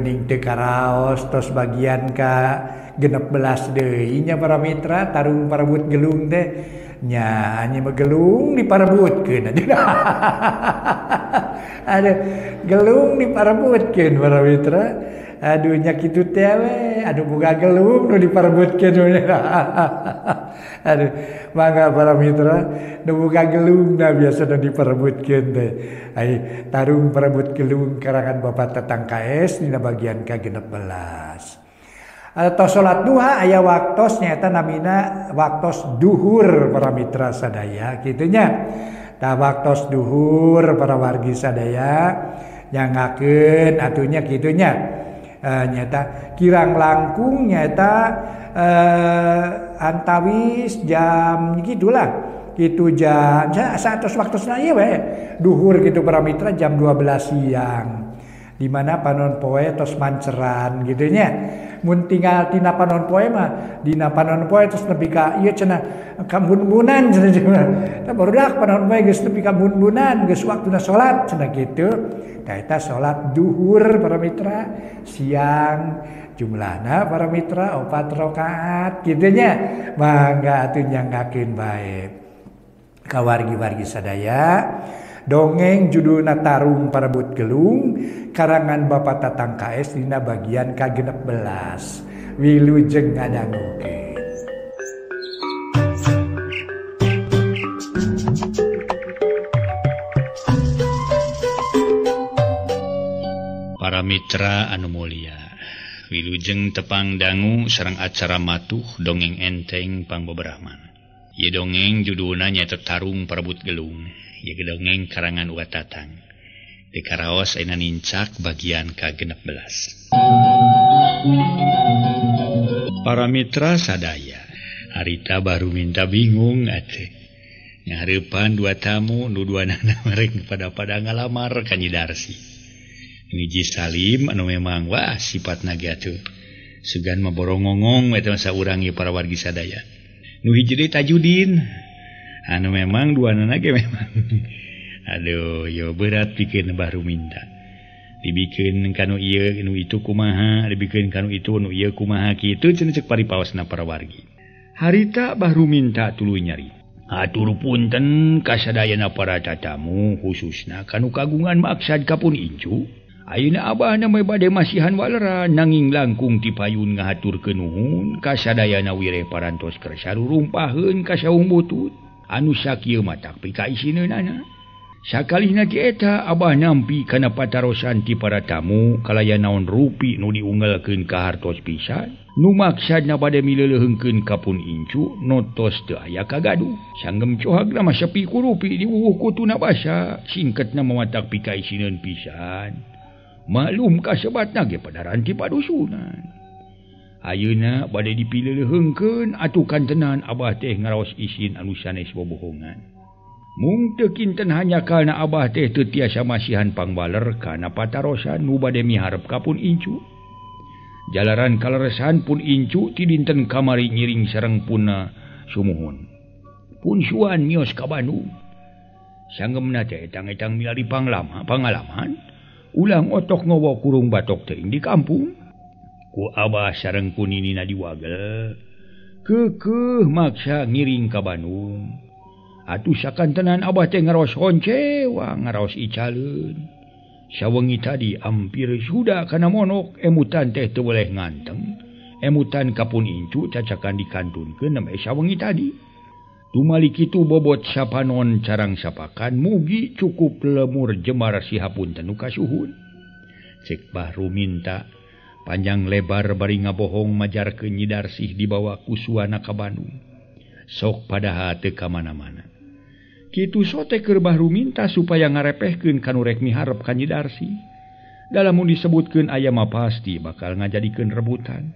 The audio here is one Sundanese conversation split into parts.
gening teu karaos tos bagian ka 16 deui nya para mitra tarung parebut gelung teh nya nya gelung diparebutkeun aduh gelung diparebutkeun para mitra aduh nya kitu teh we aduh boga gelung nu diparebutkeun aduh mangga para mitra nu boga gelung da biasana diparebutkeun teh ai tarung parebut gelung karangan Bapak Tatang KS dina bagian ka-16 atau salat duha aya waktos nyaeta namina waktos duhur para mitra sadaya kitunya tah waktos duhur para wargi sadaya nyangakeun atunya kitunya nyata kirang langkung nyata antawis jam gitulah itu jam satos waktosna ieu we duhur gitu para mitra jam 12 siang di mana panon poe tos manceran gitu nya mun tinggal tina panon poe mah dina panon poe tos nepi ka ieu cenah ka mun-munan cenah tah barudak panon poe geus nepi ka mun-munan geus waktuna salat cenah kitu tah eta salat duhur para mitra siang jumlahna para mitra 4 rakaat kitu nya mangga atuh nyangakeun bae ka wargi-wargi sadaya dongeng judulna Tarung Parebut Gelung karangan Bapak Tatang KS dina bagian ka-16 wilujeng ngadangukeun. Para mitra anu mulia wilujeng tepang dangu sareng acara matuh dongeng enteng pangbeberahman. Ieu dongeng judulna nyaeta Tarung Parebut Gelung. Ieu dongeng karangan Uga Tatang. Dikaraos ayeuna nincak bagian ka-16. Para mitra sadaya, harita baru minta bingung atuh. Nyahareupan dua tamu nu duanana mereng pada ngalamar ka Nyi Darsi. Hiji Salim anu memang wah sifatna ge atuh. Sugan maborongongong eta saurang ieu para wargi sadaya. Nu hiji deui Tajudin. Anu memang duanana ge memang aduh yo berat pikeun baru minta dibikeun kanu ieu nu itu kumaha dibikeun kanu itu nu ieu kumaha kitu cenah ceuk paripaosna para wargi harita baru minta tuluy nyari atur punten ka sadayana para tatamu khususna kanu kagungan maksad kapun incu ayeuna abahna mah bade masihan walera nanging langkung ti payun ngahaturkeun nuhun ka sadayana wireh parantos keur sarurumpaheun ka saung butut anu sakieu matak pika isineunana sakalihna ti eta abah nampi kana patarosan ti para tamu kalayan naon rupi nu diunggelkeun ka hartos pisan nu maksadna bade mileuleungkeun kapun incu notos teu aya kagaduh sanggem cohagna mah sepi ku rupi diuwuh kutuna basa singketna mamatak pika isineun pisan maklum kasebatna ge padaran ti padusunan ayeuna bade dipileuleungkeun atuh kantenan abah teh ngaraos isin anu sanes bobohongan. Mung teu kinten hanya kana abah teh teu tiasa masihan pangbaler kana patarosan nu bade miharep kapun incu. Jalaran kaleresan pun incu ti dinten kamari ngiring sareng punna sumuhun. Pun suan mios ka Bandung. Sanggemna teh etang-etang milari pangalaman ulang otok ngowo kurung batok teuing di kampung. Ku abah sareng ku ninina diwagel keukeuh maksa ngiring ka Bandung atuh sakantenan abah teh ngaraos honcewa ngaraos icaleun sawengi tadi ampir sudah kana monok emutan teh teu boleh nganteng emutan kapun incu cacakan dikantunkeun nembe sawengi tadi tumali kitu bobot sapanon carang sapakan mugi cukup lemur jemar sihapunten nu kasuhun cek bahru minta panjang lebar bari ngabohong majarkeun Nyi Darsih dibawa ku suana ka Bandung. Sok padaha teu ka mana-mana. Kitu sote keur bahru minta supaya ngarepehkeun kanu rek miharep ka Nyi Darsih. Dalamun disebutkeun aya mah pasti bakal ngajadikeun rebutan.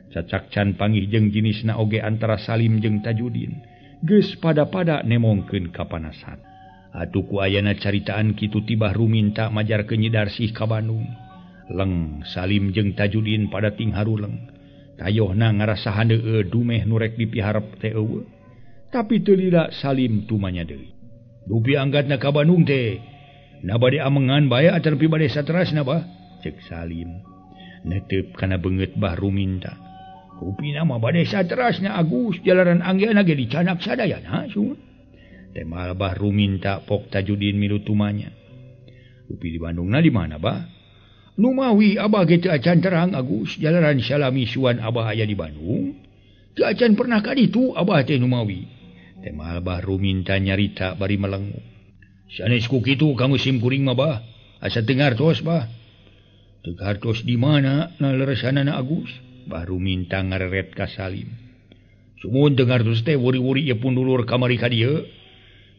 Cacak can panggih jeung jenisna oge antara Salim jeung Tajudin. Geus pada-pada nemongkeun kapanasan. Atuh ku ayana caritaan kitu ti bahru minta majarkeun Nyi Darsih ka Bandung. Leng Salim jeung Tajudin pada ting haruleng tayohna ngarasahan deui dumeh nu rek dipiharep teh eueuh tapi teu lila Salim tumanya deui dupi anggatna ka Bandung teh na bade amengan bae acan pi bade saterasna bah cek Salim netep kana beungeut Bahru minta. Rupi nama bade saterasna Agus jalaran anggeuna ge dicanak sadayana sun. Temal Bahru minta pok Tajudin milu tumanya. Rupi di Bandungna di mana bah? Numawi abah ge teu acan terang Agus jalaran salami suan abah aya di Bandung. Teu acan pernah ka ditu abah teh Numawi. Temal Bahru minta nyarita bari melengu. Sanes ku kitu kamu simkuring mah bah. Asa teu ngartos bah. Teu ngartos di mana na leresanana Agus? Bahru minta ngareret ka Salim. Sumun teu ngartos teh wuri-wuri ieu pun dulur kamari ka dieu.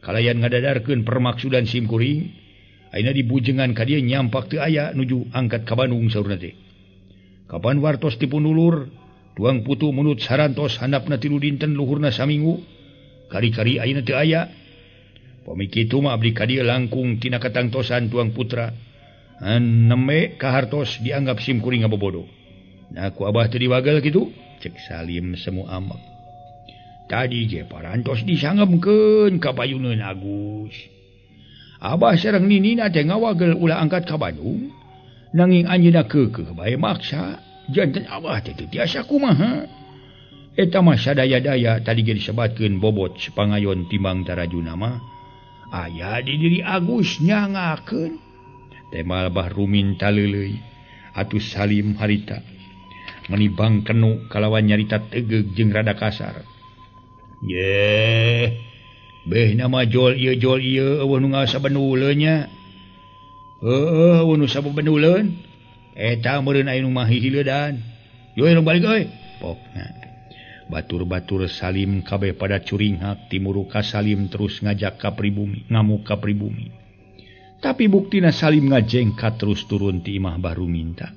Kalayan ngadadarkeun permaksudan simkuring. Ayeuna dibujengan ka dieu nyampak teu aya nuju angkat ka Bandung saurna teh. Kapan wartos ti punulur, tuang putu munut sarantos handapna 3 dinten luhurna saminggu. Kari-kari ayeuna teu aya. Pami kitu mah abdi ka dieu langkung tina katangtosan tuang putra. Neme kahartos dianggap simkuring ngabobodo. Nah ku abah teu diwagel kitu, cek Salim semu amak. Tadi ge parantos disangemkeun ka payuneun Agus. Abah sareng ninina teh ngawagel ulah angkat ka Bandung. Nanging anjeunna keukeuh bae maksa. Janten abah teh teu tiasa kumaha. Eta mah sadaya-daya tadi ge disebatkeun bobot sepangayon timbang tarajuna mah. Aya di diri Agus nyangakeun. Temal Bahru minta leuleuy. Atuh Salim harita. Menibang kenu kalawan nyarita tegeug jeung rada kasar. Ye, beh nama jol ieu eueuh nu ngasabenuleun nya. Eueuh nu sabenuleun. Eta meureun aya nu mah hihileudan. Yo urang balik euy. Pokna. Batur-batur Salim kabeh pada curinghak timuru ka Salim terus ngajak ka pribumi, ngamuk ka pribumi. Tapi buktina Salim ngajengkat terus turun ti imah Bahru minta.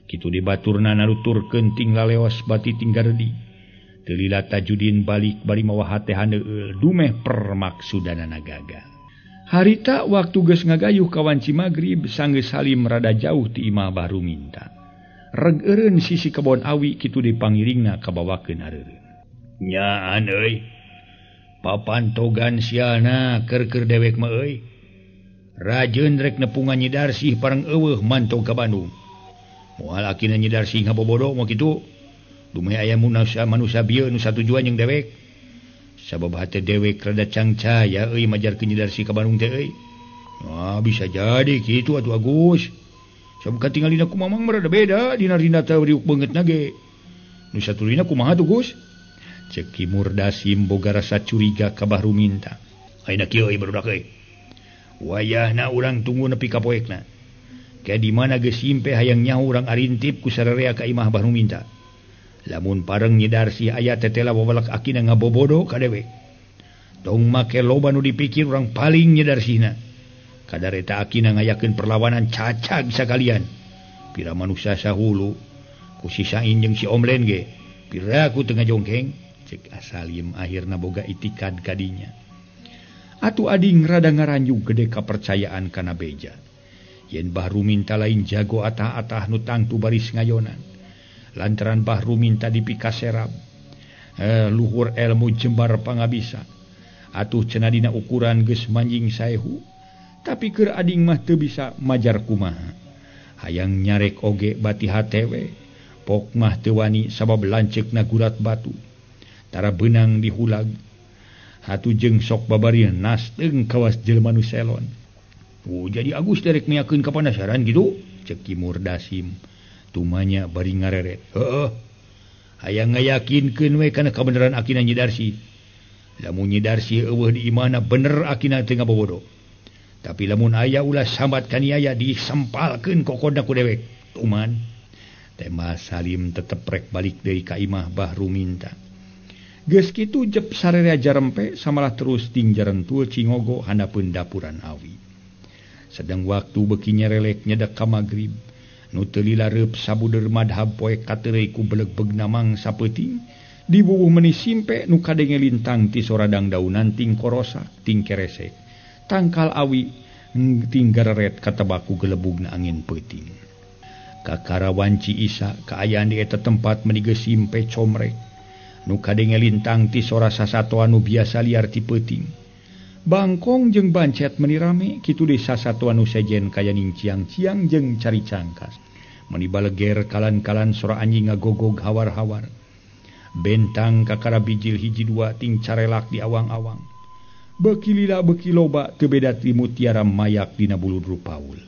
Kitu di baturna naruturkeun ting laleos bati tinggaredi. Teu lila Tajudin balik bari mawa hatehan eueul dumeh permaksudanana gagal. Harita waktu geus ngagayuh ka wanci magrib sanggeus Salim rada jauh ti imah Bahru minta. Regeureun sisi kebon awi kitu dipangiringna kabawakeun areureun. Nyaan euy. Papantogan siana keur dewek mah euy. Rajeun rek nepungan Nyi Darsih pareng eueuh mantog ka Bandung. Moal akina Nyi Darsih ngabobodo moh kitu. Dumeh aya manusia bieu nu satujuan jeung dewek. Sabab hate dewek rada cangcaya euy majarkeun Nyi Darsih ka Bandung teh euy. Nah, bisa jadi kitu atuh Agus. Sabab katingalina ku mamang rada beda dina rina teh riuk beungeutna ge. Nu satulina kumaha tuh Gus? Cek Ki Murdasim boga rasa curiga ka Bahru minta. Ayeuna kieu euy barudak euy. Wayahna urang tunggu nepi ka poekna. Kayak di mana geus simpe hayang nyaho urang arintip ku sararea ka imah Bahru minta. Lamun pareng Nyi Darsih aya tetela babalak akina ngabobodo ka dewek. Tong make loba nu dipikir urang paling Nyi Darsihna. Kadar eta akina ngayakeun perlawanan cacag sakalian. Pira manusia sahulu ku si Sain jeung si Omlen ge. Pira ku teu ngajongkeng, cek Salim akhirna boga itikad kadinya. Atuh ading rada ngaranju gede kapercayaan kana beja. Yen Bahru minta lain jago atah-atah nu tangtu baris ngayonan. Lantaran Bahru minta dipikas serab. Luhur ilmu jembar pangabisa. Atuh cenah dina ukuran geus manjing saehu. Tapi keur ading mah teu bisa majar kumaha. Hayang nyarek oge bati hatewe. Pok mah teu wani sabab lanceukna gurat batu. Tara beunang dihulag. Hatu jeung sok babarieun nasteung kawas jelema nu selon. Jadi Agus derek miakeun kapanasaran gitu, cek Ki Murdasim. Tumanya bari ngareret. Heeh. Hayang ngayakinkeun we kana kabeneran akina Nyi Darsih. Lamun Nyi Darsih eueuh di imahna bener akina teu ngabobodo. Tapi lamun aya ulah sambat kaniaya disempalkeun kokodna ku dewek. Tuman. Tema Salim tetep rek balik deui ka imah Bahru minta. Geus kitu jep sararea jarempe samalah terus ting jarentul Cingogo handapeun dapuran awi. Sedang waktu beuki nyerelek nyedak ka magrib. Nu teu lila reup sabuder madhab poek kateureuy ku beleg-begna mangsa peuting. Dibubuh meuni simpe nu kadenge lintang ti soradang daunan ting korosa ting kerese. Tangkal awi ting gareret katebak ku gelebugna angin peuting. Kakara wanci Isa kaayaan di eta tempat meuni geus simpe comrek. Nu kadenge lintang ti sora sasatoa nu biasa liar ti peuting. Bangkong jeung bancet meuni rame kitu deui sasatoa nu sejen kaya ning ciang-ciang jeung cari cangkas. Manibaleger kalan-kalan sora anjing ngagogog hawar-hawar. Bentang kakara bijil hiji dua ting carelak di awang-awang. Beki lila beki loba teu beda ti mutiara mayak dina buludru Paul.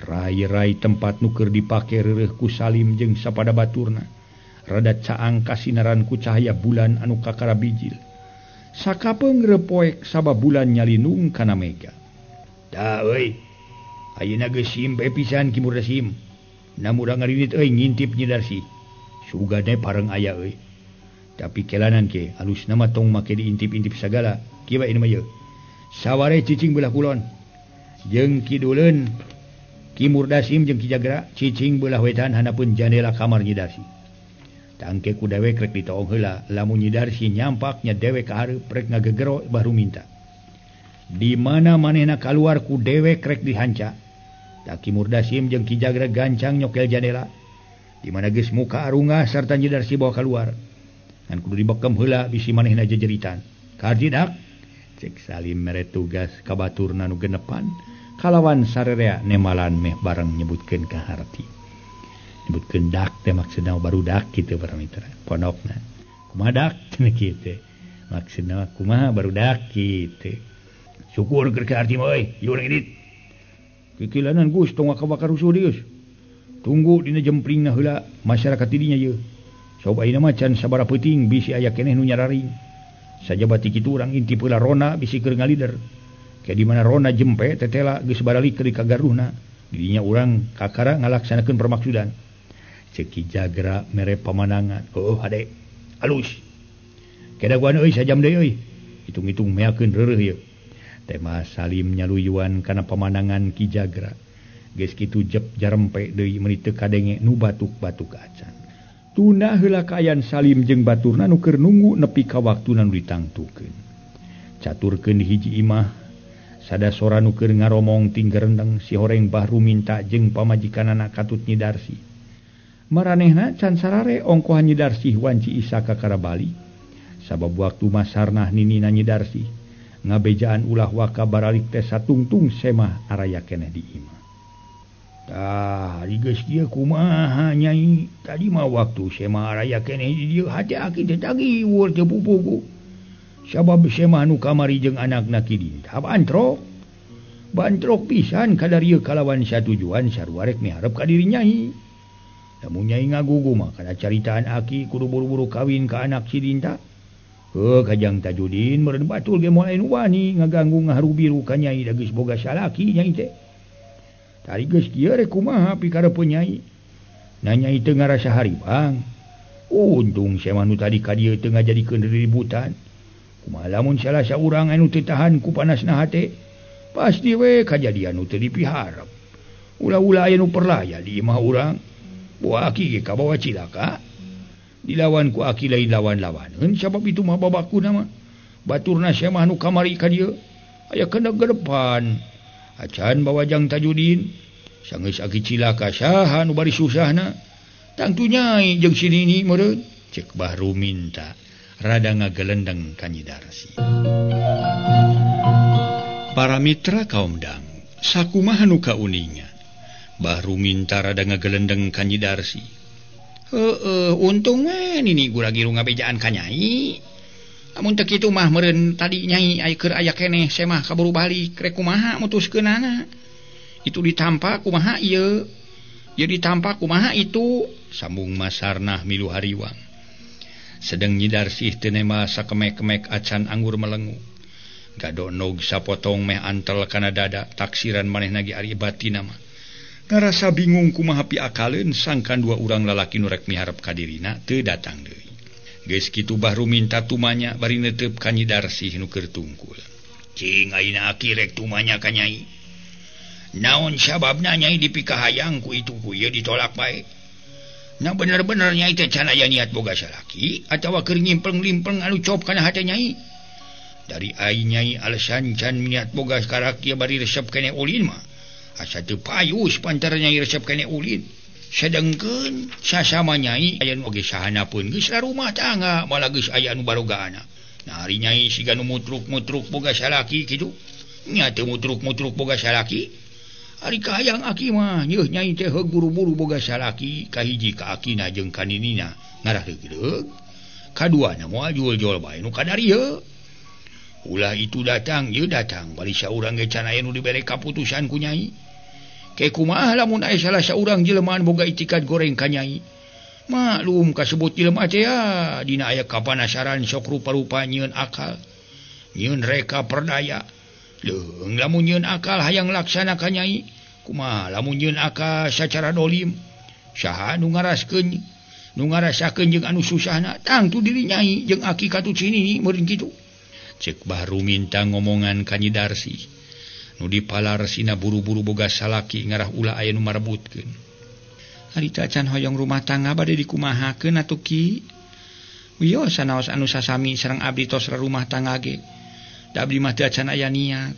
Rai-rai tempat nuker dipake reureuh ku Salim jeung sapada baturna. Rada caang kasinaran ku cahaya bulan anu kakara bijil. Sakapeung repoek sabab bulan nyalinung kana mega. Da euy. Ayeuna geus simpe pisan Ki Murdasim. Namuda ngarinit euy ngintip Nyi Darsi. Sugane pareng aya euy. Tapi kelanan ke alus nama tong make diintip-intip sagala. Kieu bae mah yeuh. Saware cicing belah kulon. Jeung kiduleun Ki Murdasim jeung Ki Jagra cicing belah wetan hanapeun jandela kamar Nyi Darsi. Tangke ku dewek rek ditoong heula lamun Nyi Darsi nyampak nya dewek ka hareup rek ngagegero baru minta. Di mana manehna kaluar ku dewek rek dihanca. Tak Ki Murdasim jeung Ki Jagra gancang nyokel jandela. Di mana geus muka arungah sarta Nyi Darsi bawa keluar. Ngan kudu dibekem heula bisi manehna jejeritan. Kardidak cek Salim mere tugas ka baturna nu genepan kalawan sarerea nemalan meh bareng nyebutkeun ka harti. Nyebutkeun dak teh maksudna barudak kitu para mitra. Pondokna. Kumaha dak cenah kitu. Maksudna kumaha barudak kitu. Syukur keur ka harti mah euy, ieu urang edit. Kikilanan Gus tong bakar rusuh deus. Tunggu dina jempringna heula masyarakat di dinya yeuh. Sok ayeuna mah can sabaraha peuting bisi aya keneh nu nyararing. Sajabati kitu urang intip heula Rona bisi keur ngalider. Ke di mana Rona jempe tetela geus baralik ke di kagaruhna. Di dinya urang kakara ngalaksanakeun permaksudan. Cek Ki Jagra mere pamandangan. Oh ade, alus. Kedaguan euy sajam deui euy. Hitung-hitung meakeun reureuh ieu. Tema Salim nyaluyuan kana pamandangan Ki Jagra. Geus kitu jep jarempe deui meuni teu kadenge nu batuk-batuk acan. Tuna heula kaayaan Salim jeung baturna nu keur nunggu nepi ka waktuna nu ditangtukeun. Caturkeun di hiji imah sadasora nu keur ngaromong tinggerendeng si horeng Bahru minta jeung pamajikanana katut Nyi Darsi. Maranehna can sarare ongkohan Nyi Darsi wanci Isa ka Karabali. Sabab waktu masarnah ninina Nyi Darsi ngabejaan ulah waka baralik teh satungtung semah araya keneh di imah. Tah, geus kieu kumaha Nyai? Tadi mah waktu semah araya keneh di dieu hate aki teh tagiwur teu pupuku. Sabab semah nu kamari jeung anakna Kidinta bantrok. Bantrok pisan kadarieu kalawan satujuan sarua rek miharep ka diri Nyai. Lamun Nyai ngagugu mah kana caritaan aki kudu buru-buru kawin ka anak Kidinta. Kajang Tajudin meureun batul ge moal anu wani ngaganggu ngaharubiru ka Nyai da geus boga salaki Nyai teh. Tari geus kieu rek kumaha pikarepeun Nyai. Na Nyai teu ngarasa haribang. Untung semah nu tadi ka dieu teu ngajadikeun ributan. Kumaha lamun salah saurang anu teu tahan ku panasna hate, pasti we kajadian nu teu dipiharep. Ulah-ulah aya nu perlaya di imah urang. Buah aki ge kabawa cilaka. Dilawan ku aki lain lawan-lawaneun sabab itu mah babakuna mah. Baturna semah nu kamari ka dieu aya kendak ke depan. Acan bawajang Tajudin sanggeus aki cilaka saha nu bari susahna. Tangtu Nyai jeung si Nini meureun cek Bahru minta rada ngagelendeng ka Nyi Darsi. Para mitra kaum dangu, sakumaha nu kauningan? Bahru minta rada ngagelendeng ka Nyi Darsi. Untung we nini gura giru ngabejaan ka Nyai. Amun teu kitu mah meureun tadi Nyai keur aya keneh semah kaburu balik rek kumaha mutuskeunana. Itu ditampa kumaha ieu? Ieu ditampa kumaha itu? Sambung Masarnah milu hariwang. Sedeng Nyi Darsi teu nema sakemek-kemek acan anggur melengu. Gadonog sapotong meh antel kana dada taksiran manehna ge ari batina mah. Ngarasa bingung kumaha piakaleun sangkan dua urang lalaki nu rek miharep ka dirina teu datang deui. Geus kitu Bahru minta tumanya bari neuteup ka Nyi Darsi nu keur tungkul. Cing ayeuna aki rek tumanya ka Nyai. Naon sababna Nyai dipikahayang ku itu ku ieu ditolak bae. Na bener-bener Nyai teh can aya niat boga salaki atawa keur ngimpeng-limpeng anu cop kana hate Nyai. Dari ai Nyai alasan can niat boga salaki bari resep keneh ulin mah. Asa teu payus pantara Nyai resep keneh ulin. Sedengkeun sasama Nyai aya nu oge sahanapeun geus rumah tangga malah geus aya nu barogaana. Nah ari Nyai siga nu mutruk-mutruk boga salaki kitu. Nya teu mutruk-mutruk boga salaki. Ari kahayang aki mah nyeuh nyai teh buru-buru boga salaki kahiji ka akina jeung kaninina ngarah deug. Kaduana moal jual-jual bae nu kadarieu. Ulah itu datang bari saurang ge can aya nu dibere kaputusan ku nyai. Ke kumaha lamun aya salah saurang jelema boga itikat goreng ka nyai. Maklum kasebut jelema teh dina aya kapanasaran sok rupa-rupa nyieun akal. Nyieun reka perdaya. Leung lamun nyieun akal hayang laksana ka nyai, kumaha lamun nyieun akal sacara dolim, saha nu ngaraskeun, nu ngarasakeun jeung anu susahna, tangtu diri nyai jeung aki katut sini meureun kitu. Cek baru minta ngomongan ka Nyi Darsi. Nu dipalaresina buru-buru boga salaki ngarah ulah aya nu marebutkeun. Harita can hoyong rumah tangga bade dikumahakeun atuh Ki. Wios sanaos anu sasami sareng abdi tos rumah tangga ge. Da abdi mah teu acan aya niat.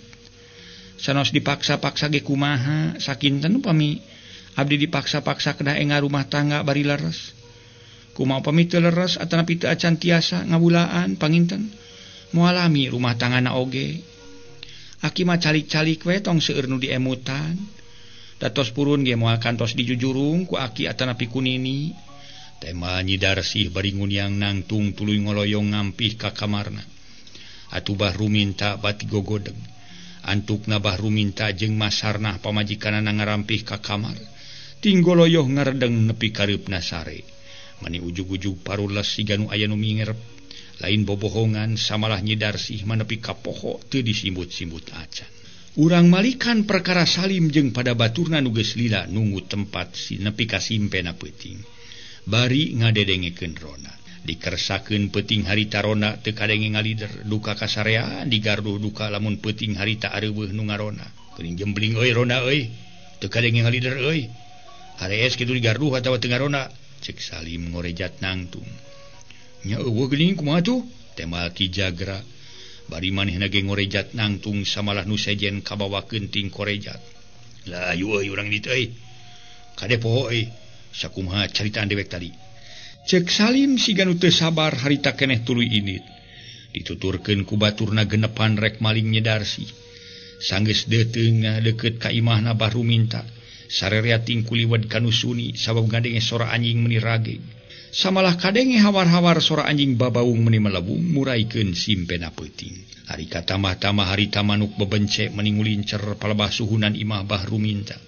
Sanos dipaksa-paksa ge kumaha, sakinten upami abdi dipaksa-paksa kedah enga rumah tangga bari leres. Kumaha upami teu leres atanapi teu acan tiasa ngabulaan panginten. Moalami rumah tanggana oge. Aki mah calik-calik we tong seueur nu diemutan. Datos purun ge moal kantos dijujurung ku aki atanapi ku nini. Tema Nyi Darsi bari nguniang nangtung tuluy ngoloyong ngampih ka kamarna. Atuh Bahru minta bati gogodeng. Antukna Bahru minta jeung masarna pamajikanana ngarampih ka kamar. Tinggoloyoh ngaredeng nepi kareupna sare. Mani ujug-ujug parules siga nu aya nu mingerep. Lain bobohongan samalah Nyi Darsi manepi ka poho teu disimbut-simbut acan. Urang malikan perkara Salim jeung pada baturna nu geus lila nunggu tempat nepi ka simpena peuting. Bari ngadedengekeun Rona. Dikersakeun peuting harita Rona teu kadenge ngalider duka kasareaan digarduh duka lamun peuting harita areuweuh nu ngarona. Geuning jembling euy Rona euy. Teu kadenge ngalider euy. Harees kitu digarduh atawa teu ngarona. Cek Salim ngorejat nangtung. Nya eueuh geuning kumaha tuh? Temal Ki Jagra. Bari manehna ge ngorejat nangtung samalah nu sejen kabawakeun ting korejat. Lah ayu euy urang ditu euy. Kade poho euy. Sakumaha caritaan dewek tadi. Cek Salim siga nu teu sabar harita keneh tuluy init. Dituturkeun ku baturna genepan rek maling Nyi Darsi. Sanggeus deuteung deukeut ka imahna Bahru minta. Sarerea ting kuliwed kanu suni sabab ngadenge sora anjing meuni rageg. Samalah kadenge hawar-hawar sora anjing babaung meuni melebung muraikeun simpena peuting. Hari katamah-tamah harita manuk bebence meuni ngulincer palebah suhunan imah Bahru minta.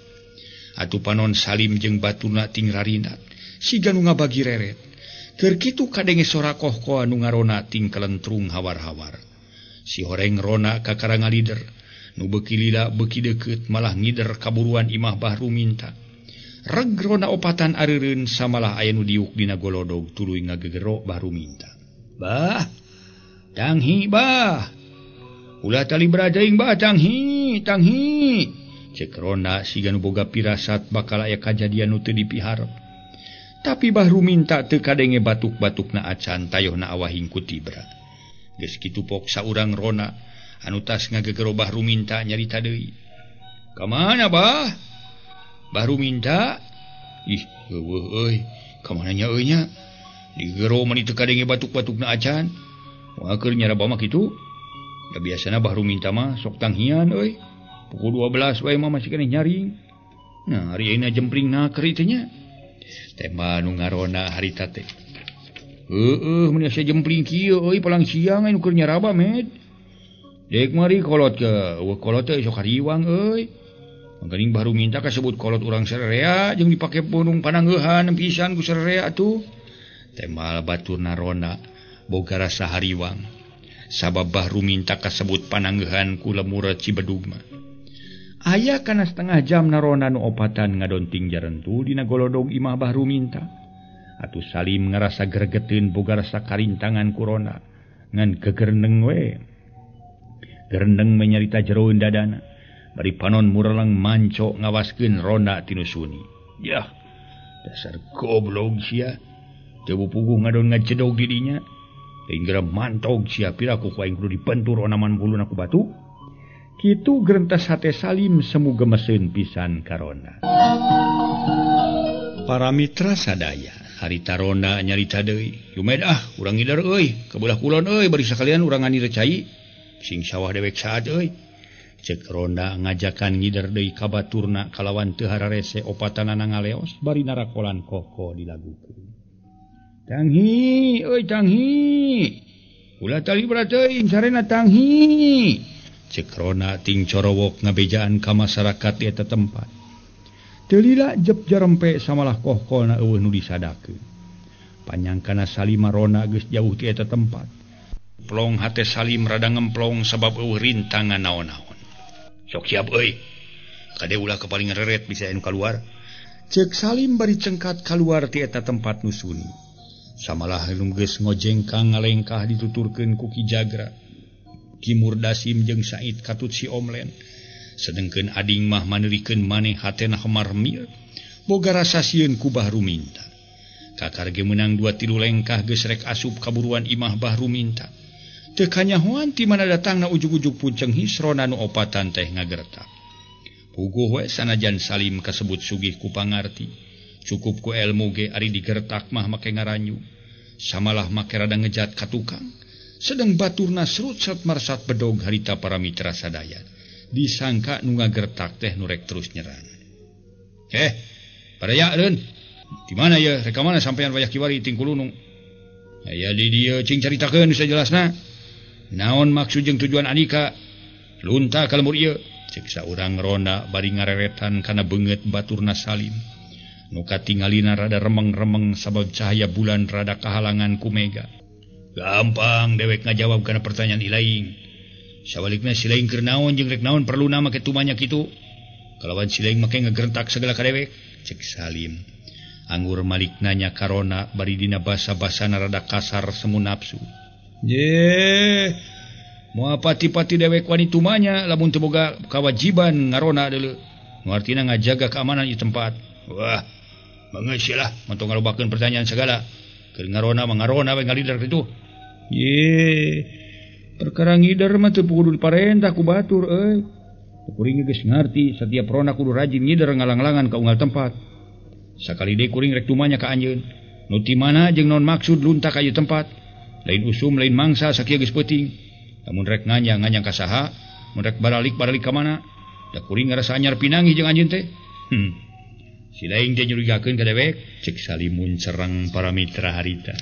Atuh panon Salim jeung baturna ting rarinat siga nu ngabagi reret. Keur kitu kadenge sora kohkoa nu ngarona ting kelentrung hawar-hawar. Si horeng Rona kakara ngalider, nu beuki lila beuki deukeut malah ngider kaburuan imah Bahru minta. Reg Rona opatan areureun samalah aya nu diuk dina golodog tuluy ngagegero Bahru minta. Bah, tanghi bah. Ulah tali berajaing bah tanghi. Cek Rona siga nu boga pirasat bakal aya kajadian nu teu dipiharep. Tapi Bahru minta teu kadenge batuk-batukna acan tayohna awahing ku tibra. Geus kitu pok saurang Rona anu tas ngagegero Bahru minta nyarita deui. Ka mana bah? Bahru minta? Ih, eueuh euy, ka mana nya euy nya? Digero mani teu kadenge batuk-batukna acan. Moal keur nyaraba mah kitu. Da biasana Bahru minta mah sok tanghian euy. Pukul 12 wae mah masih keneh nyaring. Nah, hari ayeuna jempringna keur teh nya. Tema nu ngarona harita teh. Heueuh mun asa jempling kieu euy palang siang anu keur nyaraba med. Dek mari kolot ke, kolot teh sok hariwang euy. Mangkaning Bahru minta kasebut kolot urang sarerea jeung dipake punung pananggeuhan pisan ku sarerea atuh. Temal baturna Rona boga rasa hariwang. Sabab Bahru minta kasebut pananggeuhan ku lemur Cibedug mah. Aya kana setengah jam Rona nu opatan ngadonting jarentu dina golodog imah Bahru minta. Atuh Salim ngarasa gregeteun boga rasa karintangan ku Rona ngan gegerendeng we. Gerendeng menyarita jeroeun dadana. Bari panon mureleng manco ngawaskeun Rona tinu suni. Yah, dasar goblok sia. Teu puguh ngadon ngajedog di dinya. Inggera mantog sia piraku ku aing kudu dipentur onaman buluna ku batu. Kitu grentas hate Salim semu gemeseun pisan ka Rona. Para mitra sadaya, harita Rona nyarita deui. Lumed urang ngider euy, ka beulah kulon euy bari sakalian urang ngani recai. Sing sawah dewek saat euy. cek ronda ngajakan ngider deui ka baturna kalawan teu hararese opatanana ngaleos bari narakolan koko dilagukeun. Tanghi, euy Tanghi. Ulah tali barateing sarena Tanghi. Cek ronda ting corowok ngabejaan ka masyarakat di eta tempat. Teu lila jep jarempe samalah kohkolna eueuh nu disadakeun. Panyangkana Salim ronda geus jauh ti eta tempat. Plong hate Salim rada ngemplong sabab eueuh rintangan naon-naon. Sok siap euy. Kade ulah kepalingan reret bisa anu kaluar. Cek Salim bari cengkat kaluar ti eta tempat nu suni. Samalah anu geus ngojengkang ngalengkah dituturkeun ku Ki Jagra. Ki Murdasim jeung Said katut si Omlen. Sedengkeun ading mah maneurikeun maneh hatena hamarmir. Boga rasa sieun ku Bahru Minta. Kakar ge meunang 2-3 lengkah geus rek asup kaburuan imah Bahru Minta. Teu kanyahoan ti mana datangna ujug-ujug punceng hisrona nu opatan teh ngagertak. Puguh we sanajan Salim kasebut sugih ku pangarti, cukup ku elmu ge ari digertak mah make ngaranyu. Samalah make rada ngejat ka tukang. Sedeng baturna srut-srut marsat bedog harita para mitra sadaya. Disangka nu ngagertak teh nu rek terus nyerang. Padaya reun. Di mana ya? Rek mana sampean wayah kiwari ting kulunung? Aya di dieu cing caritakeun sajelasna. Naon maksud jeung tujuan Andika? Lunta ka lemur ieu, cek saurang ronda bari ngareretan kana beungeut baturna Salim. Nu katingalina rada remeng-remeng sabab cahaya bulan rada kahalangan ku mega. Gampang dewek ngajawab kana pertanyaan ilaing. Sabalikna si laing keur naon jeung rek naon perlu na make tumanya kitu. Kalawan si laing make ngagerentak segala ka dewek, cek Salim. Anggur malik nanya ka ronda bari dina basa-basana rada kasar semu nafsu. Moal pati-pati dewek wani tumanya lamun teu boga kawajiban ngarona deuleu. Nu artina ngajaga keamanan ieu tempat. Wah, beungeus lah mantong ngalobakeun pertanyaan segala. Keur ngarona mah ngarona we ngalider kitu. Perkara ngider mah teu kudu diparentah ku batur euy. Kuring geus ngarti setiap rona kudu rajin ngider ngalang-langan ka unggal tempat. Sakali deui kuring rek tumanya ka anjeun. Nu ti mana jeung naon maksud lunta ka ieu tempat? Lain usum lain mangsa sakieu geus peuting. Lamun rek nganyang ka saha, mun rek baralik ka mana? Da kuring ngarasa anyar pinangih jeung anjeun teh. Si laing teh nyurigakeun ka dewek, cek Salimun cereng para mitra harita.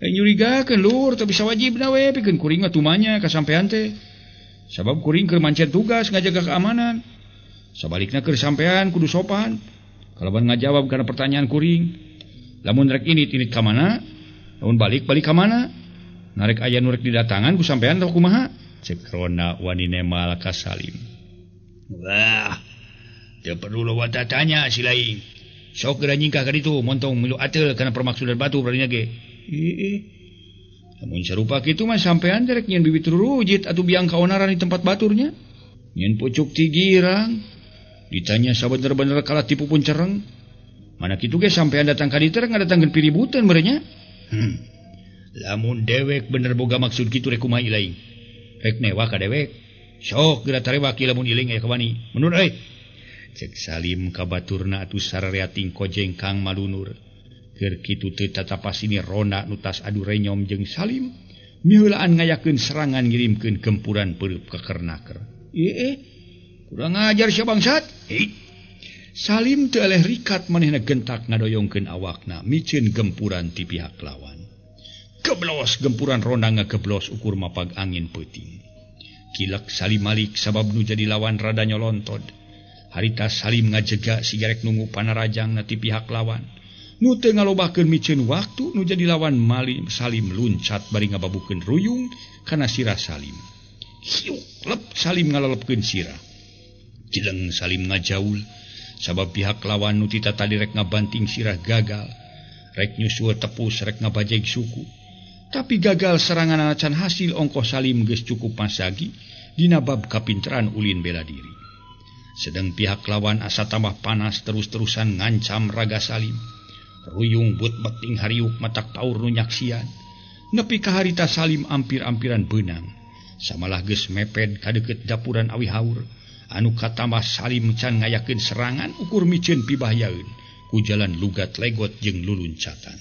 Nyurigakeun lur, teu bisa wajibna we pikeun kuring mah tumanya ka sampean teh. Sabab kuring keur mancen tugas ngajaga keamanan. Sabalikna keur sampean kudu sopan. Kalawan ngajawab kana pertanyaan kuring. Lamun rek init ka mana? Lamun balik ka mana? Narek aya nu rek didatangan ku sampean tah kumaha? Cek ronda wani nemal ka Salim. Wah, teu perlu lo tanya si laing. Sok geura nyingkah ka ditu montong milu ateul kana permaksudan batu barinya ge. Lamun sarupa kitu mah sampean rek nyen bibit rurujit atuh biang kaonaran di tempat baturnya. Nyen pucuk ti girang. Ditanya sabener-bener kalah tipu pun cereng. Mana kitu ge sampean datang ka ditu rek ngadatangkeun piributan merenya. Lamun dewek bener boga maksud kitu rek kumaha ilaing. Rek newa ka dewek. Sok geura tarewaki lamun iling aya kawani. Mundur euy. Cek Salim ka baturna atuh sarereating kojeng Kang Malunur. Keur kitu teu tatapasini ronda nu tas adu renyom jeung Salim. Miheulaan ngayakeun serangan ngirimkeun gempuran peureub ka kernaker. Kurang ajar sia bangsat. Salim teu eleh rikat manehna gentak ngadoyongkeun awakna miceun gempuran ti pihak lawan. Geblos gempuran ronda ngageblos ukur mapag angin peuting. Kilek Salim Malik sabab nu jadi lawan rada nyolontod. Harita Salim ngajega sigarek nunggu panarajang na ti pihak lawan. Nu teu ngalobakeun miceun waktu nu jadi lawan Salim luncat bari ngababukeun ruyung kana sirah Salim. Hiuk lep Salim ngalelepkeun sirah. Cileng Salim ngajaul sabab pihak lawan nu tita tadi rek ngabanting sirah gagal. Rek nyusul tepus rek ngabajeg suku. Tapi gagal serangan acan hasil ongkoh Salim geus cukup masagi dina bab kapinteran ulin bela diri. Sedang pihak lawan asa tambah panas terus-terusan ngancam raga Salim. Ruyung but beting hariuk matak paur nu nyaksian. Nepi ka harita Salim ampir-ampiran beunang. Samalah geus meped ka deukeut dapuran awi haur. Anu katambah Salim can ngayakeun serangan ukur miceun pibahyaeun ku jalan lugat legot jeung luluncatan.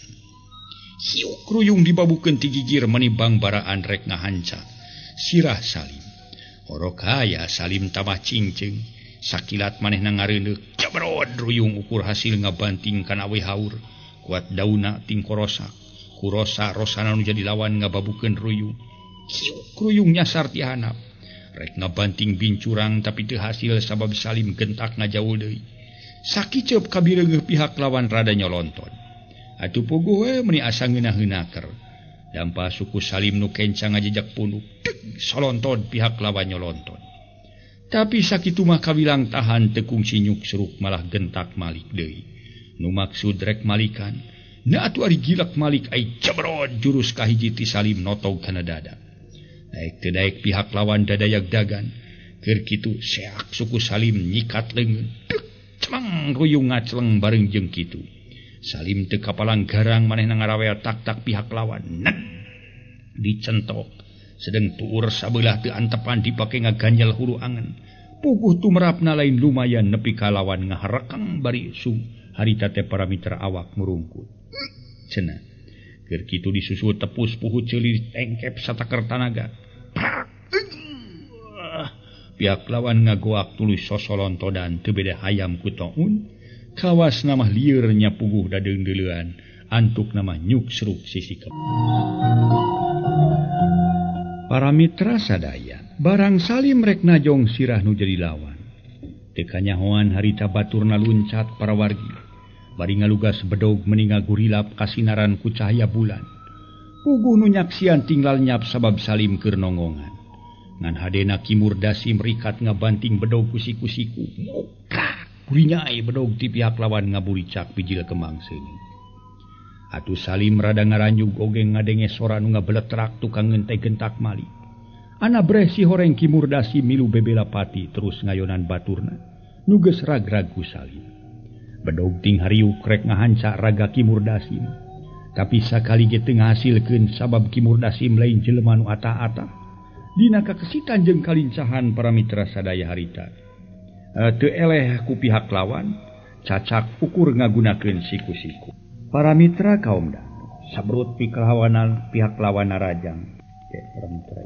Hiuk ruyung dibabukeun ti gigir menibang baraan rek ngahanca sirah Salim. Orokaya Salim tamah cingceng sakilat maneh na ngareundeuk jabrod ruyung ukur hasil ngabanting kana we haur kuat dauna ting korosa kurosa rosana nu jadi lawan ngababukeun ruyung ruyung nyasar ti hanap rek ngabanting bincurang tapi teu hasil sabab Salim gentak ngajaul deui sakiceup kabireungeuh pihak lawan rada nyolonton atuh puguh we meuni asa ngeunah-ngeunaker dampa suku Salim nu kencang ngajejak punuk solonton pihak lawan nyolonton tapi sakitu mah kawilang tahan teu kungsi nyuk seruk malah gentak malik deui nu maksud rek malikan na atuh ari gilak malik ai jabrod jurus kahiji ti Salim notog kana dada daek teu daek pihak lawan dadayak dagan keur kitu seak suku Salim nyikat leungeun cemang ruyung ngacleng bareng jeung kitu Salim teu kapalang garang manehna ngarawel tak-tak pihak lawan neg dicentok sedeng tuur sabelah teu antepan dipake ngaganjal huru angen puguh tumrapna lain lumayan nepi ka lawan ngaharekang bari su harita teh para mitra awak merungkut cenah keur kitu disusul tepus puhut ceulir tengkep sataker tanaga pihak lawan ngagoak tuluy sosolontodan teu beda hayam ku taun kawas nama liurnya puguh dadeung deuleuan antuk nama nyuk seruk sisikep. Para mitra sadaya barang Salim rek najong sirah nu jadi lawan teu kanyahoan harita baturna luncat para wargi bari ngalugas bedog meninga gurilap kasinaran ku cahaya bulan puguh nu nyaksian tinggal nyap sabab Salim keur nongongan ngan hadena Kimurdasi merikat ngabanting bedog ku siku-siku kurinyai bedog ti pihak lawan ngaburicak bijil kemang seuni atuh Salim rada ngaranjug oge ngadenge sora nu ngabeletrak tukang ngentei gentak malik ana breh si horeng Kimurdasi milu bebela pati terus ngayonan baturna nu geus ragrag ku Salim bedog ting hariuk rek ngahanca raga Kimurdasi tapi sakali ge teu ngahasilkeun sabab Kimurdasi lain jelema nu ata-ata dina kakesitan jeung kalincahan para mitra sadaya harita teu eleh ku pihak lawan cacak ukur ngagunakeun siku-siku para mitra kaum da sabrut pikelawanan pihak lawan narajang para mitra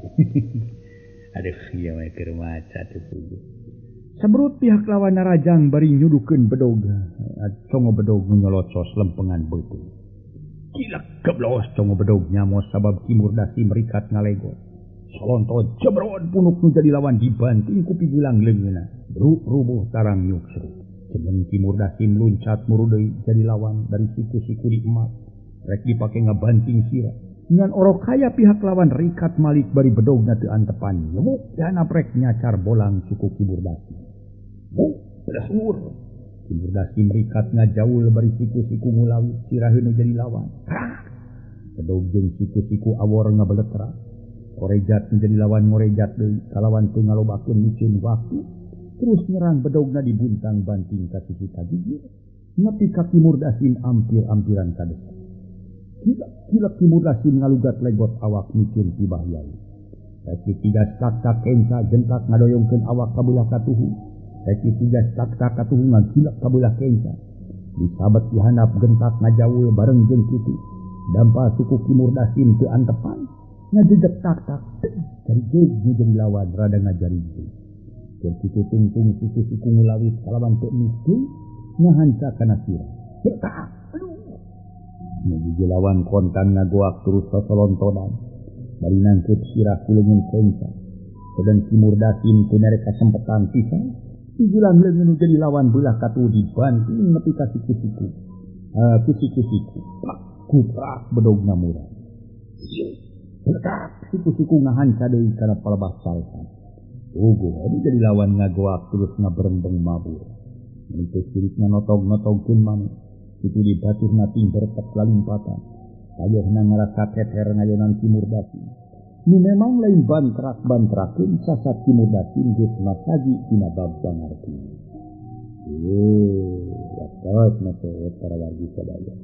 aduh ieu mah keur maca teh puguh sabrut pihak lawan narajang bari nyudukeun bedog congo bedog nu nyolocos lempengan beuteung kilak geblos congo bedog nyamos sabab Kimurdasi merikat ngalegot solonto jebrod punuk nu jadi lawan dibanting ku pigilang leungeunna rubuh tarang nyuk seruk jeneng Kimurdasi meluncat muru deui jadi lawan dari siku-siku di emak rek dipake ngabanting sirah ngan orokaya pihak lawan rikat malik bari bedogna teu antepan nyemuk dana prek nyacar bolang suku Kimurdasi belasur Kimurdasi merikat ngajaul bari siku-siku ngulawit siraheun jadi lawan bedog jeung siku-siku awor ngabeletra korejat menjadi lawan ngorejat deui kalawan teu ngalobakeun micin waktu terus nyerang bedogna dibuntang banting ka sisi kagigir nepi ka Kimurdasi ampir-ampiran kadesak Gila Kimurdasi ngalugat legot awak micin pibahyai reki tiga tak kenca gentak ngadoyongkeun awak kabelah katuhu reki tiga tak katuhu ngagilak kabelah kenca disabet dihandap gentak ngajaul bareng jeung kitu dampa suku Kimurdasi teu antepan ngajejek tak dari jauh jadi lawan rada ngajari itu dan situ tungtung siku-siku ngulawit kalawan teu miskin ngahanca kana sirah tak jadi lawan kontan ngagoak terus sosolontodan bari nangkep sirah kuleungeun kenca dan Kimurdasi teu mere kasempetan pisan pijilan leungeun jadi lawan belah katuh dibanting nepi ka siku-siku siku-siku kuprak bedogna murah tetap siku-siku ngahanca deui kana palebah salsan ugo jadi lawan ngagoak terus ngaberendeng mabur itu sirikna notog-notogkeun maneh itu di baturna timber tek lalimpatan ayeuna ngarasa teter ngayonan Kimurdasi nu memang lain bantrak-bantrakeun sasat Kimurdasi geus masaji tina bab pangarti watos na para wargi sadaya